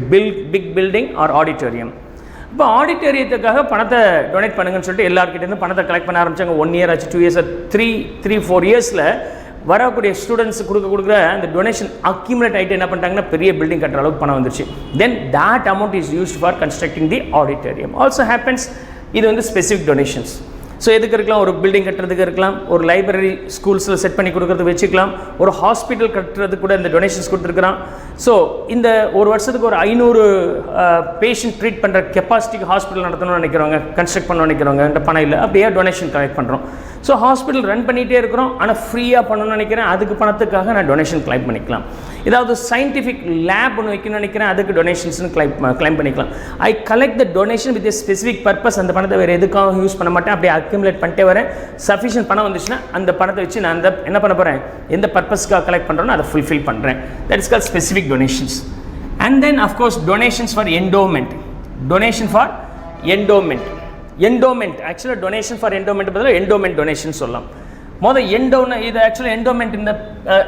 big building or auditorium. இப்போ ஆடிட்டோரியத்துக்காக பணத்தை டொனேட் பண்ணுங்கன்னு சொல்லிட்டு எல்லாருக்கிட்டேருந்து பணத்தை கலெக்ட் பண்ண ஆரம்பித்தாங்க. 1 year ஆச்சு, 2 years, 3-4 yearsல வரக்கூடிய ஸ்டூடெண்ட்ஸ் கொடுக்குற அந்த டொனேஷன் அக்யூமுலேட் ஆகிட்டு என்ன பண்ணிட்டாங்கன்னா பெரிய பில்டிங் கட்டுற அளவுக்கு பணம் வந்துச்சு. தென் that amount is used for constructing the auditorium. Also happens, இது வந்து ஸ்பெசிஃபிக் டொனேஷன்ஸ். ஸோ எதுக்கு இருக்கலாம்? ஒரு பில்டிங் கட்டுறதுக்கு இருக்கலாம், ஒரு லைப்ரரி ஸ்கூல்ஸில் செட் பண்ணி கொடுக்குறது வச்சுக்கலாம், ஒரு ஹாஸ்பிட்டல் கட்டுறதுக்கு கூட இந்த டொனேஷன்ஸ் கொடுத்துருக்குறான். ஸோ இந்த ஒரு வருஷத்துக்கு ஒரு 500 பேஷண்ட் ட்ரீட் பண்ணுற கெப்பாசிட்டிக்கு ஹாஸ்பிட்டல் நடத்தணும்னு நினைக்கிறவங்க, கன்ஸ்ட்ரக்ட் பண்ண நினைக்கிறவங்க, இந்த பணம் இல்லை, அப்படியே டொனேஷன் கலெக்ட் பண்ணுறோம். ஸோ ஹாஸ்பிட்டல் ரன் பண்ணிகிட்டே இருக்கிறோம், ஆனால் ஃப்ரீயாக பண்ணணும்னு நினைக்கிறேன், அதுக்கு பணத்துக்காக நான் டொனேஷன் கிளைம் பண்ணிக்கலாம். ஏதாவது சயின்டிஃபிக் லேப் ஒன்று வைக்கணும்னு நினைக்கிறேன், அதுக்கு டொனேஷன்ஸ்னு கிளைம் பண்ணிக்கலாம். I collect the donation with specific purpose. அந்த பணத்தை வேறு எதுக்காக யூஸ் பண்ண மாட்டேன், அப்படியே அக்யூமுலேட் பண்ணிட்டே வரேன். சஃபிஷியன்ட் பணம் வந்துச்சுன்னா அந்த பணத்தை வச்சு நான் என்ன பண்ண போகிறேன், எந்த பர்பஸ்க்காக கலெக்ட் பண்ணுறோன்னு அதை ஃபுல்ஃபில் பண்ணுறேன். That is called specific donations. And then of course donations for endowment. Donation for endowment. ஆக்சுவலாக டொனேஷன் ஃபார் என்டோமெண்ட் பதிலாக என்டோமெண்ட் டொனேஷன் சொல்லலாம். என்டோன்னு இது ஆக்சுவலாக என்டோமெண்ட் இந்த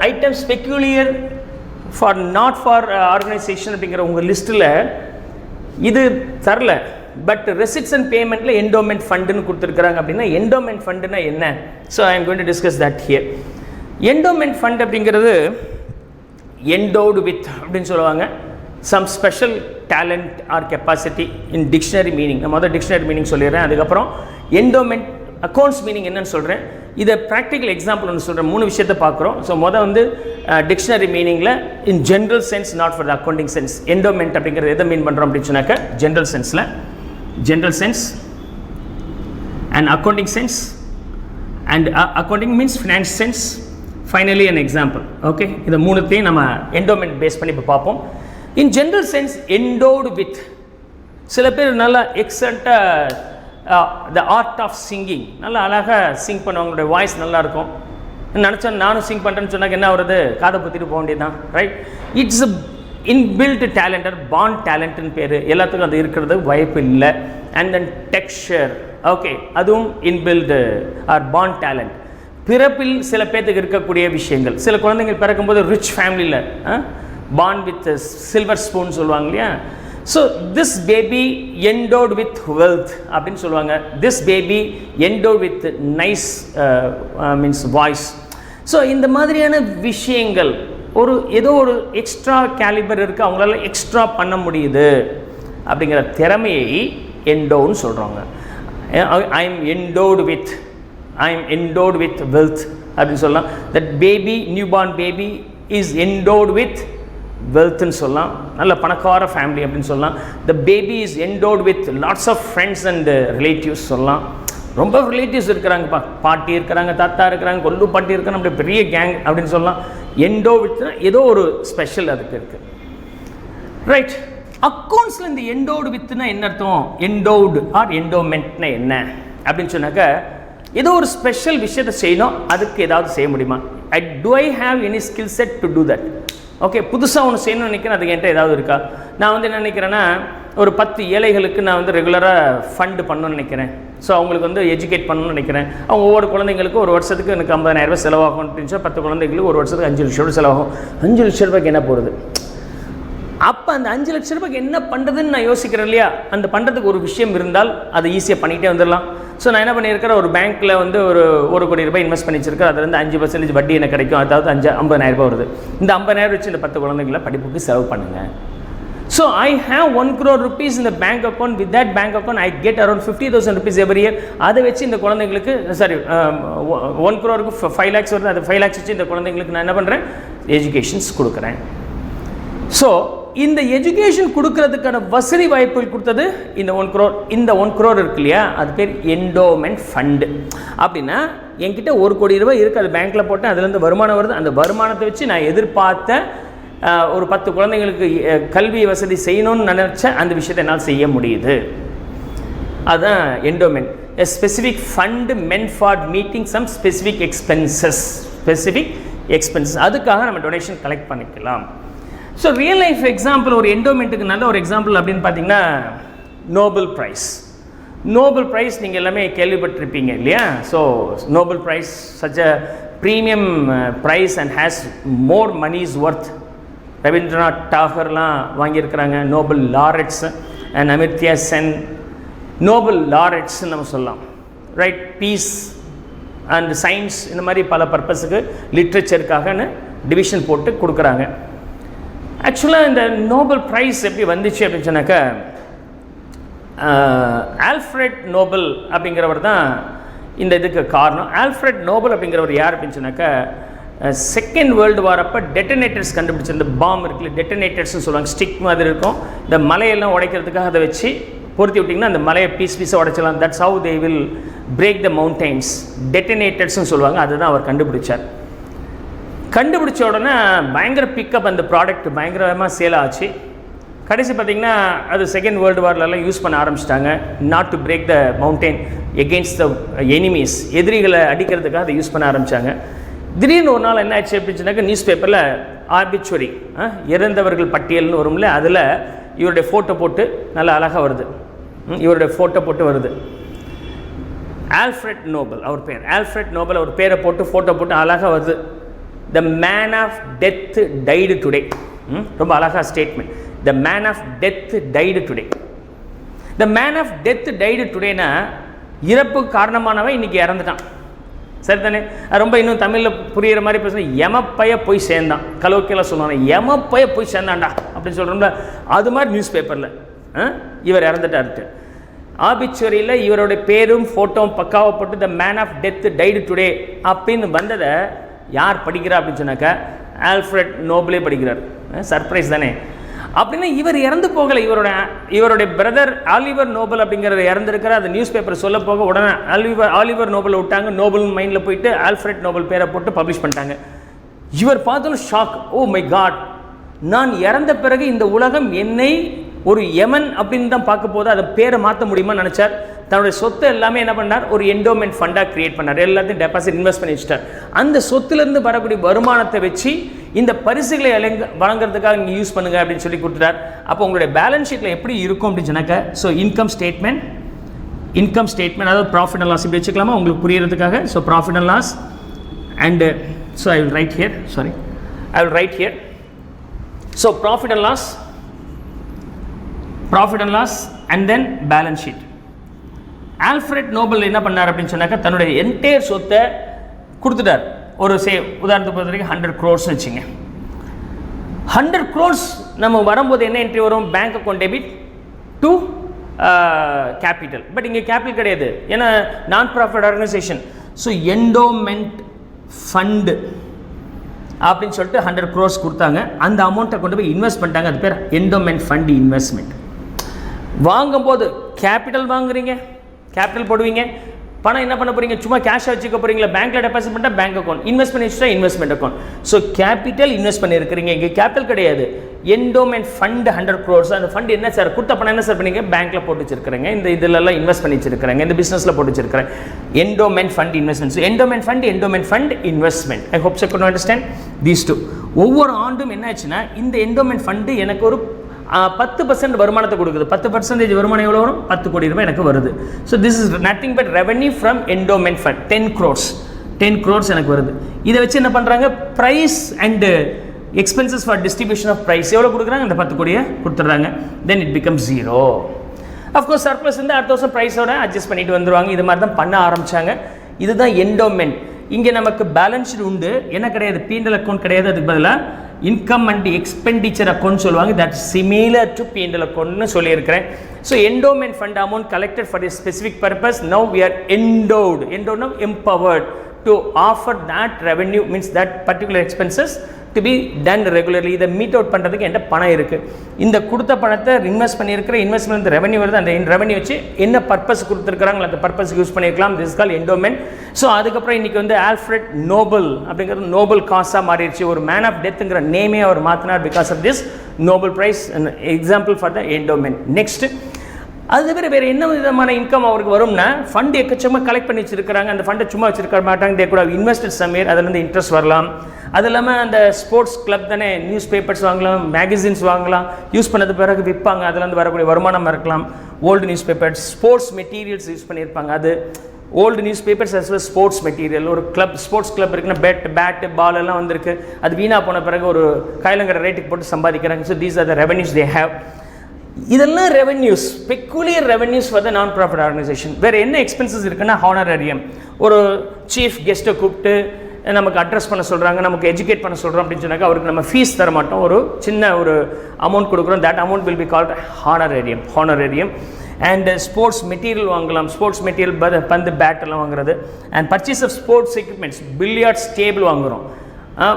items peculiar for not for organisation அப்படிங்கிற உங்கள் லிஸ்ட்டில் இது தரல. பட் ரெசிட்ஸ் அண்ட் பேமெண்ட்டில் என்டோமெண்ட் ஃபண்டுன்னு கொடுத்துருக்குறாங்க. அப்படின்னா என்டோமெண்ட் ஃபண்டுனா என்ன? So I am going to discuss that here. Endowment fund அப்படிங்கிறது endowed with அப்படின்னு சொல்லுவாங்க. Some special talent or capacity in dictionary meaning. நான் முதல் டிக்ஷனரி மீனிங் சொல்லிடுறேன், அதுக்கப்புறம் என்டோமெண்ட் அக்கௌண்ட்ஸ் மீனிங் என்னன்னு சொல்கிறேன். இதை ப்ராக்டிக்கல் எக்ஸாம்பிள் ஒன்று சொல்கிறேன். 3 விஷயத்தை பார்க்குறோம். ஸோ வந்து டிக்ஷனரி மீனிங்கில் in general sense, not for the accounting sense. Endowment அப்படிங்கிறது எதை மீன் பண்ணுறோம் அப்படின்னு சொன்னாக்க ஜென்ரல் சென்ஸில், general sense and accounting sense, and accounting means finance sense, finally an example. Okay, இந்த 3த்தையும் நம்ம என்டோமெண்ட் பேஸ் பண்ணி இப்போ பார்ப்போம். In general sense endowed with, சில பேர் நல்லா எக்ஸலண்ட்டாக த ஆர்ட் ஆஃப் சிங்கிங், நல்லா அழகாக சிங் பண்ணுவாங்க, அவங்களுடைய வாய்ஸ் நல்லாயிருக்கும். நினச்சா நானும் சிங் பண்ணுறேன்னு சொன்னாக்க என்ன வருது, காதை குத்திட்டு போக வேண்டியது தான், right? It's inbuilt talent or பாண்ட் டேலண்ட்னு பேர். எல்லாத்துக்கும் அது இருக்கிறது வாய்ப்பு இல்லை. அண்ட் தென் டெக்ஸ்சர், ஓகே, அதுவும் இன்பில்டு ஆர் பாண்ட் டேலண்ட். பிறப்பில் சில பேர்த்துக்கு இருக்கக்கூடிய விஷயங்கள். சில குழந்தைகள் பிறக்கும்போது ரிச் ஃபேமிலியில் born with silver spoon சொல்லுவாங்க இல்லையா. So this baby endowed with wealth அப்படின்னு சொல்லுவாங்க. This baby endowed with nice means voice. So இந்த மாதிரியான விஷயங்கள் ஏதோ ஒரு எக்ஸ்ட்ரா கேலிபர் இருக்குது, அவங்களால எக்ஸ்ட்ரா பண்ண முடியுது அப்படிங்கிற திறமையை எண்டோன்னு சொல்கிறாங்க. I am endowed with wealth அப்படின்னு சொல்லலாம். That baby, new born baby is endowed with wealthன்னு சொல்லலாம். நல்ல பணக்கார ஃபேமிலி அப்படின்னு சொல்லலாம். The baby is endowed with lots of friends and relatives சொல்லலாம். ரொம்ப ரிலேட்டிவ்ஸ் இருக்கிறாங்கப்பா, பாட்டி இருக்கிறாங்க, தாத்தா இருக்கிறாங்க, கொல்லு பாட்டி இருக்கிறாங்க, நம்மளுடைய பெரிய கேங் அப்படின்னு சொல்லலாம். எண்டோ வித்னா ஏதோ ஒரு ஸ்பெஷல் அதுக்கு இருக்குது. ரைட். அக்கௌண்ட்ஸில் இந்த எண்டோடு வித்னா என்ன அர்த்தம்? எண்டோடு ஆர் எண்டோமெண்ட்னா என்ன அப்படின்னு சொன்னாக்க, ஏதோ ஒரு ஸ்பெஷல் விஷயத்தை செய்யணும், அதுக்கு ஏதாவது செய்ய முடியுமா? do I have any skill set to do that? Okay, புதுசாக ஒன்று செய்யணும்னு நினைக்கிறேன், அதுக்கு என்கிட்ட ஏதாவது இருக்கா? நான் என்ன நினைக்கிறேன்னா, ஒரு 10 ஏழைகளுக்கு நான் ரெகுலராக ஃபண்டு பண்ணணும்னு நினைக்கிறேன். ஸோ அவங்களுக்கு எஜுகேட் பண்ணணும்னு நினைக்கிறேன். அவங்க ஒவ்வொரு குழந்தைங்களுக்கும் ஒரு வருஷத்துக்கு எனக்கு 50,000 ரூபாய் செலவாகும் அப்படின்னு 10 குழந்தைங்களுக்கு ஒரு வருஷத்துக்கு 5 லட்சம் ரூபாய் செலவாகும். 5 லட்சம் ரூபாய்க்கு என்ன போகிறது? அப்போ அந்த 5 லட்சம் ரூபாய்க்கு என்ன பண்ணுறதுன்னு நான் யோசிக்கிறேன் இல்லையா? அந்த பண்ணுறதுக்கு ஒரு விஷயம் இருந்தால் அதை ஈஸியாக பண்ணிகிட்டே வந்துடலாம். ஸோ நான் என்ன பண்ணியிருக்கிறேன், ஒரு பேங்க்கில் ஒரு 1 கோடி ரூபாய் இன்வெஸ்ட் பண்ணிச்சிருக்கேன். அதுலேருந்து 5% வட்டி எனக்கு கிடைக்கும். அதாவது 50,000 ரூபாய் வருது. இந்த 50,000 வச்சு இந்த 10 குழந்தைங்களை படிப்புக்கு செலவு பண்ணுங்கள். So I have 1 crore rupees in the bank account. With that bank account I get around 50,000 rupees every year. அதை வச்சு இந்த குழந்தைங்களுக்கு 1 crore 5 lakhs வருது. அது 5 lakhs வச்சு இந்த குழந்தைங்களுக்கு நான் என்ன பண்ணுறேன், எஜுகேஷன்ஸ் கொடுக்குறேன். ஸோ இந்த எஜுகேஷன் கொடுக்கறதுக்கான வசதி வாய்ப்புகள் கொடுத்தது இந்த 1 crore. இந்த 1 crore இருக்கு இல்லையா, அது பேர் என்டோமெண்ட் ஃபண்டு. அப்படின்னா என்கிட்ட 1 கோடி ரூபாய் இருக்குது, அது பேங்க்கில் போட்டேன், அதுலேருந்து வருமானம் வருது. அந்த வருமானத்தை வச்சு நான் எதிர்பார்த்த ஒரு 10 குழந்தைங்களுக்கு கல்வி வசதி செய்யணும்னு நினச்ச அந்த விஷயத்தை என்னால் செய்ய முடியுது. அதுதான் endowment. A specific fund meant for meeting some specific expenses. அதுக்காக நம்ம டொனேஷன் கலெக்ட் பண்ணிக்கலாம். ஸோ ரியல் லைஃப் எக்ஸாம்பிள், ஒரு என்டோமெண்ட்டுக்கு நல்ல ஒரு எக்ஸாம்பிள் அப்படின்னு பார்த்தீங்கன்னா நோபல் ப்ரைஸ் நீங்கள் எல்லாமே கேள்விப்பட்டிருப்பீங்க இல்லையா? So Nobel prize such a premium prize and has more money's worth. Rabindranath டாகர்லாம் வாங்கியிருக்கிறாங்க Nobel laureates. And Amartya Sen Nobel லாரெட்ஸ்ன்னு நம்ம சொல்லலாம். ரைட். பீஸ் அண்ட் சயின்ஸ் இந்த மாதிரி பல பர்பஸுக்கு லிட்ரேச்சருக்காகன்னு டிவிஷன் போட்டு கொடுக்குறாங்க. ஆக்சுவலாக இந்த நோபல் ப்ரைஸ் எப்படி வந்துச்சு அப்படின்னு சொன்னாக்கா, ஆல்ஃப்ரெட் நோபல் அப்படிங்கிறவர் தான் இந்த இதுக்கு காரணம். ஆல்ஃப்ரெட் நோபல் அப்படிங்கிறவர் யார் அப்படின்னு சொன்னாக்கா, செகண்ட் வேர்ல்டு வார் அப்போ டெட்டனேட்டர்ஸ் கண்டுபிடிச்ச இந்த பாம் இருக்குல்ல, டெட்டனேட்டர்ஸ்னு சொல்லுவாங்க. ஸ்டிக் மாதிரி இருக்கும், இந்த மலையெல்லாம் உடைக்கிறதுக்காக அதை வச்சு பொருத்தி விட்டிங்கன்னா அந்த மலையை பீஸாக உடைச்சலாம். That's how they will break the mountains. டெட்டனேட்டர்ஸ்னு சொல்லுவாங்க. அதுதான் அவர் கண்டுபிடிச்சார். கண்டுபிடிச்ச உடனே பயங்கர பிக்கப், அந்த ப்ராடக்ட் பயங்கரமாக சேல் ஆச்சு. கடைசி பார்த்திங்கன்னா அது செகண்ட் வேர்ல்டு வார்லலாம் யூஸ் பண்ண ஆரம்பிச்சிட்டாங்க. Not to break the mountain against the enemies. எதிரிகளை அடிக்கிறதுக்காக அதை யூஸ் பண்ண ஆரம்பித்தாங்க. திடீர்னு ஒரு நாள் என்ன ஆச்சு அப்படின்னு சொன்னாக்க, நியூஸ் பேப்பரில் ஆர்பிச்சுவரி இறந்தவர்கள் பட்டியல்னு வரும்ல, அதில் இவருடைய ஃபோட்டோ போட்டு நல்லா அழகாக வருது. இவருடைய ஃபோட்டோ போட்டு வருது. ஆல்ஃப்ரெட் நோபல் அவர் பேர். ஆல்ஃப்ரெட் நோபல் அவர் பேரை போட்டு ஃபோட்டோ போட்டு அழகாக வருது. The man of death died today. ரொம்ப அழகாக statement. The man of death died today. The man of death died todayனா இறப்பு காரணமானவன் இன்னைக்கு இறந்துட்டான். சரிதானே? ரொம்ப இன்னும் தமிழில் புரிகிற மாதிரி பேசுனா, எமப்பைய போய் சேர்ந்தான். கலோக்கியெல்லாம் சொல்லுவாங்க, எமப்பைய போய் சேர்ந்தான்டா அப்படின்னு சொல்கிறோம்ல, அது மாதிரி நியூஸ் பேப்பரில் இவர் இறந்துட்டார்ட்டு. ஆபிச்சுவரியில் இவருடைய பேரும் ஃபோட்டோவும் பக்காவை போட்டு the man of death died today அப்படின்னு வந்ததை யார் படிக்கிறா அப்படின்னு சொன்னாக்கா, ஆல்ஃப்ரெட் நோபலே படிக்கிறார். சர்ப்ரைஸ் தானே? அப்படின்னா இவர் இறந்து போகலை. இவருடைய பிரதர் ஆலிவர் நோபல் அப்படிங்கிறத இறந்துருக்கிற அந்த நியூஸ் பேப்பர் சொல்ல போக உடனே ஆலிவர் நோபலை விட்டாங்க. நோபல் மைண்டில் போயிட்டு ஆல்ஃப்ரெட் நோபல் பேரை போட்டு பப்ளிஷ் பண்ணிட்டாங்க. இவர் பார்த்தாலும் ஷாக். ஓ மை காட், நான் இறந்த பிறகு இந்த உலகம் என்னை ஒரு யமன் அப்படின்னு தான் பார்க்க போது, அதை பேரை மாற்ற முடியுமா நினச்சார். தன்னுடைய சொத்தை எல்லாமே என்ன பண்ணார், ஒரு என்டோமெண்ட் ஃபண்டாக கிரியேட் பண்ணார். எல்லாத்தையும் டெபாசிட் இன்வெஸ்ட் பண்ணி வச்சுட்டார். அந்த சொத்துலேருந்து வரக்கூடிய வருமானத்தை வச்சு இந்த பரிசுகளை வழங்குறதுக்காக நீங்கள் யூஸ் பண்ணுங்கள் அப்படின்னு சொல்லி கொடுத்துட்டார். அப்போ உங்களுடைய பேலன்ஸ் ஷீட்டில் எப்படி இருக்கும் அப்படின்னு சொன்னாக்க, ஸோ இன்கம் ஸ்டேட்மெண்ட், அதாவது ப்ராஃபிட் அண்ட் லாஸ் இப்படி வச்சுக்கலாமா உங்களுக்கு புரியறதுக்காக. So profit and loss, and so I will write here, so profit and loss and then balance sheet. Alfred Nobel என்ன பண்ணார் அப்படின்னு சொன்னாக்கா, தன்னுடைய என்டையர் சொத்தை கொடுத்துட்டார். ஒரு உதாரணத்துக்கு பொறுத்த வரைக்கும் 100 crores வச்சுங்க. 100 crores நம்ம வரும்போது என்ன என்ட்ரி வரும்? Bank account debit to capital. But இங்கே கேபிட்டல் கிடையாது, ஏன்னா நான் profit organisation. So endowment fund அப்படின்னு சொல்லிட்டு 100 crores கொடுத்தாங்க. அந்த அமௌண்ட்டை கொண்டு போய் இன்வெஸ்ட் பண்ணிட்டாங்க. அது பேர் என்டோமெண்ட் ஃபண்ட் இன்வெஸ்ட்மெண்ட். வாங்கும்போது கேபிட்டல் வாங்குறீங்க, கேபிட்டல் போடுவீங்க, பணம் என்ன பண்ண போறீங்க? சும்மா கேஷ் வச்சுக்க போறீங்களா? பேங்க்ல டெபாசிட் பண்ணா பேங்க் அக்கௌண்ட், இன்வெஸ்ட் பண்ணி வச்சுட்டா investment account. So capital invest பண்ணியிருக்கிறீங்க, இங்கே கேபிட்டல் கிடையாது. Endowment fund 100 crores. அந்த ஃபண்ட் என்ன சார்? கொடுத்த பணம் என்ன சார் பண்ணீங்க? பேங்க்ல போட்டு வச்சிருக்கிறேங்க, இந்த இதெல்லாம் இன்வெஸ்ட் பண்ணி வச்சிருக்கிறேங்க, இந்த பிசினஸ்ல போட்டு வச்சிருக்கிறேன். Endowment fund investment. So endowment fund investment. I hope you can understand these two. ஒவ்வொரு ஆண்டும் என்ன ஆச்சுன்னா, இந்த என்டோமெண்ட் ஃபண்ட் எனக்கு ஒரு 10% வருமானத்தை கொடுக்குது. 10% வருமானம் எவ்வளோ வரும்? 10 கோடி ரூபாய் எனக்கு வருது. So this is nothing but revenue from endowment fund. 10 crores எனக்கு வருது. இதை வச்சு என்ன பண்ணுறாங்க? Prize and expenses for distribution of prize எவ்வளோ கொடுக்குறாங்க? இந்த 10 கோடியை கொடுத்துட்றாங்க. Then it become 0. Of course surplus வந்து அடுத்த வருஷம் ப்ரைஸோட அட்ஜஸ்ட் பண்ணிட்டு வந்துடுவாங்க. இது மாதிரி தான் பண்ண ஆரம்பித்தாங்க. இதுதான் என்டோமெண்ட். இங்கே நமக்கு பேலன்ஸ் ஷீட் உண்டு, என்ன கிடையாது? P&L அக்கௌண்ட் கிடையாது. அதுக்கு பதிலாக இன்கம் அண்ட் எக்ஸ்பெண்டிச்சர் அக்கௌண்ட் சொல்லுவாங்க. தட் சிமிலர் டு P&L அக்கௌண்ட்னு சொல்லியிருக்கிறேன். So endowment fund amount collected for a specific purpose. Now we are endowed empowered to offer that revenue, means that particular expenses to be done regularly. இதை meet out பண்ணுறதுக்கு என்கிட்ட பணம் இருக்குது. இந்த கொடுத்த பணத்தை invest பண்ணியிருக்கிற இன்வெஸ்ட்மெண்ட் ரெவன்யூ வருது. அந்த ரெவன்யூ வச்சு என்ன பர்பஸ் கொடுத்துருக்காங்களோ அந்த பர்பஸ் யூஸ் பண்ணியிருக்கலாம். This call endowment. ஸோ அதுக்கப்புறம் இன்றைக்கி வந்து ஆல்ஃப்ரெட் நோபல் அப்படிங்கிறது நோபல் காஸாக மாறிடுச்சு. ஒரு மேன் ஆஃப் டெத்துங்கிற நேமே அவர் மாற்றினார் because of this Nobel prize. Example for the endowment. Next, அது தவிர வேறு என்ன விதமான இன்கம் அவருக்கு வரும்னா, ஃபண்ட் எக்கச்சக்கமாக கலெக்ட் பண்ணி வச்சிருக்கிறாங்க. அந்த ஃபண்டை சும்மா வச்சிருக்க மாட்டாங்க. தே கூட இன்வெஸ்டட் சம்வேர், அதுலேருந்து இன்ட்ரெஸ்ட் வரலாம். அது இல்லாமல் அந்த ஸ்போர்ட்ஸ் கிளப் தானே, நியூஸ் பேப்பர்ஸ் வாங்கலாம், மேகசின்ஸ் வாங்கலாம், யூஸ் பண்ணது பிறகு விற்பாங்க, அதுலேருந்து வரக்கூடிய வருமானம் இருக்கலாம். Old news papers, sports materials use பண்ணியிருப்பாங்க. அது old news papers as well as sports material. ஒரு கிளப், ஸ்போர்ட்ஸ் கிளப் இருக்குன்னா பேட்டு பால் எல்லாம் வந்திருக்கு, அது வீணாக போன பிறகு ஒரு கைலங்கிற ரேட்டுக்கு போட்டு சம்பாதிக்கிறாங்க. So these are the revenues they have. இதெல்லாம் revenues, peculiar revenues for the non profit organisation. வேறு என்ன எக்ஸ்பென்சஸ் இருக்குன்னா, ஹானரேரியம். ஒரு சீஃப் கெஸ்ட்டை கூப்பிட்டு நமக்கு அட்ரஸ் பண்ண சொல்கிறாங்க, நமக்கு எஜுகேட் பண்ண சொல்கிறோம் அப்படின்னு சொன்னாக்கா அவருக்கு நம்ம ஃபீஸ் தர மாட்டோம், ஒரு சின்ன ஒரு அமௌண்ட் கொடுக்குறோம். That amount will be called honorarium. And sports material வாங்கலாம், ஸ்போர்ட்ஸ் மெட்டீரியல் பந்து பேட் எல்லாம் வாங்குறது. And purchase of sports equipments, billiards table வாங்குகிறோம்,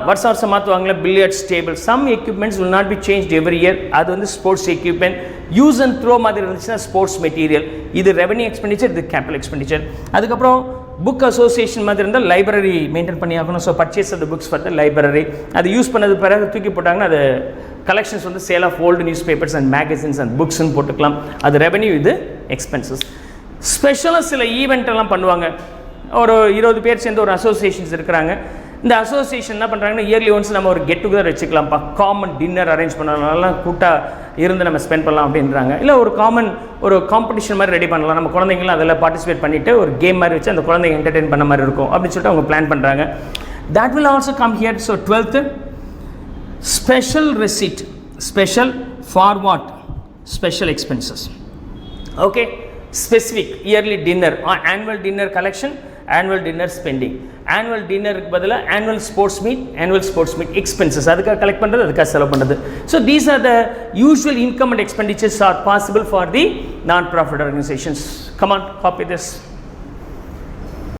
வருஷம் மாற்றுவாங்களே billiards table. Some equipments will not be change every year. அது வந்து sports equipment. Use and throw மாதிரி இருந்துச்சுன்னா ஸ்போர்ட்ஸ் மெட்டீரியல். இது ரெவன்யூ எக்ஸ்பெண்டிச்சர், இது கேபிட்டல் எக்ஸ்பெண்டிச்சர். அதுக்கப்புறம் புக் அசோசியேஷன் மாதிரி இருந்தால் லைப்ரரி மெயின்டைன் பண்ணி ஆகணும். So purchase of the books for the library. அது யூஸ் பண்ணது பிறகு தூக்கி போட்டாங்கன்னா அது கலெக்ஷன்ஸ் வந்து sale of old newspapers and magazines and புக்ஸ்ன்னு போட்டுக்கலாம். அது ரெவன்யூ, இது எக்ஸ்பென்சஸ். ஸ்பெஷலாக சில ஈவெண்ட் எல்லாம் பண்ணுவாங்க. ஒரு 20 பேர் சேர்ந்து ஒரு அசோசியேஷன்ஸ் இருக்கிறாங்க. இந்த அசோசியேஷன் என்ன பண்ணுறாங்கன்னா, இயர்லி ஒன்ஸ் நம்ம ஒரு கெட் டுகெதர் வச்சுக்கலாம்ப்பா, காமன் டின்னர் அரேஞ்ச் பண்ணலாம், கூட்டாக இருந்து நம்ம ஸ்பெண்ட் பண்ணலாம் அப்படின்றாங்க. இல்லை ஒரு காம்படிஷன் மாதிரி ரெடி பண்ணலாம், நம்ம குழந்தைங்களாம் அதில் பார்ட்டிசிபேட் பண்ணிவிட்டு ஒரு கேம் மாதிரி வச்சு அந்த குழந்தைங்க என்டர்டெயின் பண்ண மாதிரி இருக்கும் அப்படின்னு சொல்லிட்டு அவங்க பிளான் பண்ணுறாங்க. That will also come here. So 12th, special receipt. Special for what? Special expenses. Okay, specific yearly dinner, annual dinner collection, annual dinner spending. Annual டின்னருக்கு பதிலாக ஆனுவல் ஸ்போர்ட்ஸ் மீட் எக்ஸ்பென்சஸ், அதுக்காக கலெக்ட் பண்ணுறது, அதுக்காக செலவு பண்ணுறது. So these are the usual income and expenditures are possible for the non profit organisations. Come on, copy this.